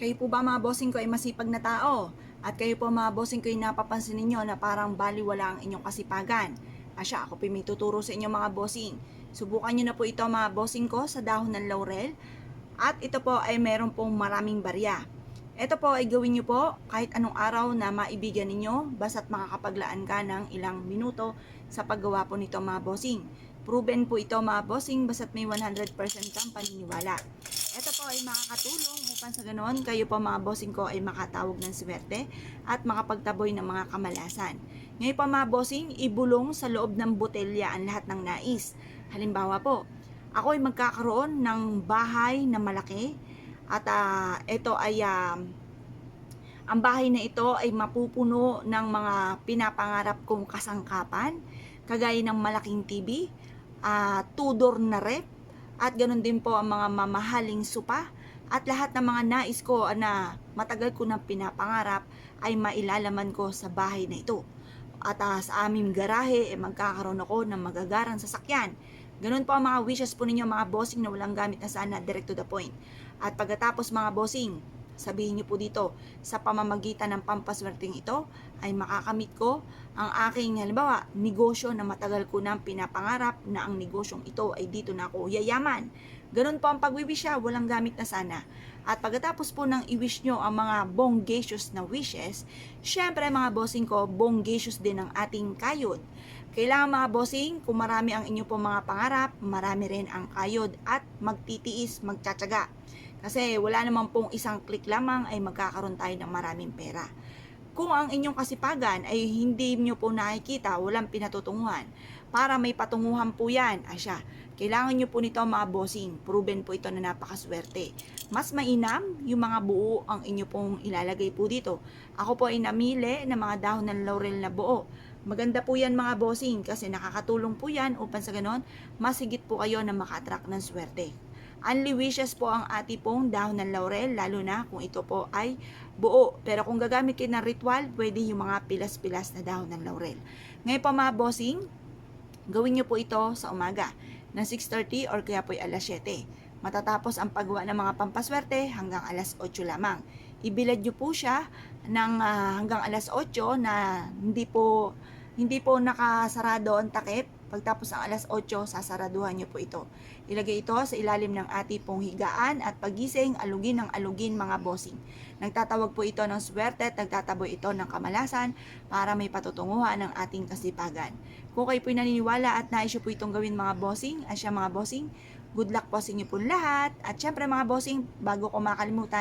Kayo po ba mga bossing ko ay masipag na tao? At kayo po mga bossing ko ay napapansin ninyo na parang baliwala ang inyong kasipagan? Asya, ako po may tuturo sa inyo mga bossing. Subukan nyo na po ito mga bossing ko sa dahon ng laurel. At ito po ay meron pong maraming barya. Ito po ay gawin nyo po kahit anong araw na maibigan ninyo basta't makakapaglaan ka ng ilang minuto sa paggawa po nito mga bossing. Proven po ito mga bossing basta't may 100% kang paniniwala. Ito po ay makakatulong upang sa ganoon kayo po mga bossing ko ay makatawag ng swerte at makapagtaboy ng mga kamalasan. Ngayon po mga bossing, ibulong sa loob ng botelya ang lahat ng nais. Halimbawa po, ako ay magkakaroon ng bahay na malaki at ito ay ang bahay na ito ay mapupuno ng mga pinapangarap kong kasangkapan, kagaya ng malaking TV, tudor na rep, at ganoon din po ang mga mamahaling sopa at lahat ng mga nais ko na matagal ko nang pinapangarap ay mailalaman ko sa bahay na ito. At sa aming garahe magkakaroon ako ng magagarang sasakyan. Ganun po ang mga wishes po ninyo mga bossing na walang gamit na sana, direct to the point. At pagkatapos mga bossing, sabihin niyo po dito, sa pamamagitan ng pampaswerteng ito ay makakamit ko ang aking halimbawa negosyo na matagal ko nang pinapangarap na ang negosyong ito ay dito na ako yayaman. Ganun po ang pagwiwisya, walang gamit na sana. At pagkatapos po ng i-wish nyo ang mga bongacious na wishes, syempre mga bossing ko, bongacious din ang ating kayod. Kailangan mga bossing, kung marami ang inyo po mga pangarap, marami rin ang kayod at magtitiis, magtsatsaga. Kasi wala naman pong isang click lamang ay magkakaroon tayo ng maraming pera. Kung ang inyong kasipagan ay hindi nyo po nakikita, walang pinatutunguhan, para may patunguhan po yan, asya, kailangan nyo po nito mga bossing, proven po ito na napakaswerte. Mas mainam yung mga buo ang inyo pong ilalagay po dito. Ako po ay namili ng mga dahon ng laurel na buo. Maganda po yan mga bossing kasi nakakatulong po yan upang sa ganon, mas higit po kayo na maka-attract ng swerte. Only wishes po ang ati pong dahon ng laurel, lalo na kung ito po ay buo. Pero kung gagamit kayo ng ritual, pwede yung mga pilas-pilas na dahon ng laurel. Ngayon po mga bossing, gawin nyo po ito sa umaga ng 6:30 or kaya po ay alas 7. Matatapos ang paggawa ng mga pampaswerte hanggang alas 8 lamang. Ibilad nyo po siya ng hanggang alas 8 na hindi po nakasarado ang takip. Pagtapos ng alas 8, sasaraduhan nyo po ito. Ilagay ito sa ilalim ng ating pong higaan at pagising, alugin ng alugin mga bossing. Nagtatawag po ito ng swerte at nagtataboy ito ng kamalasan para may patutunguhan ng ating kasipagan. Kung kayo po'y naniniwala at nais po itong gawin mga bossing, asya mga bossing, good luck po sa inyo po lahat. At syempre mga bossing, bago ko makalimutan,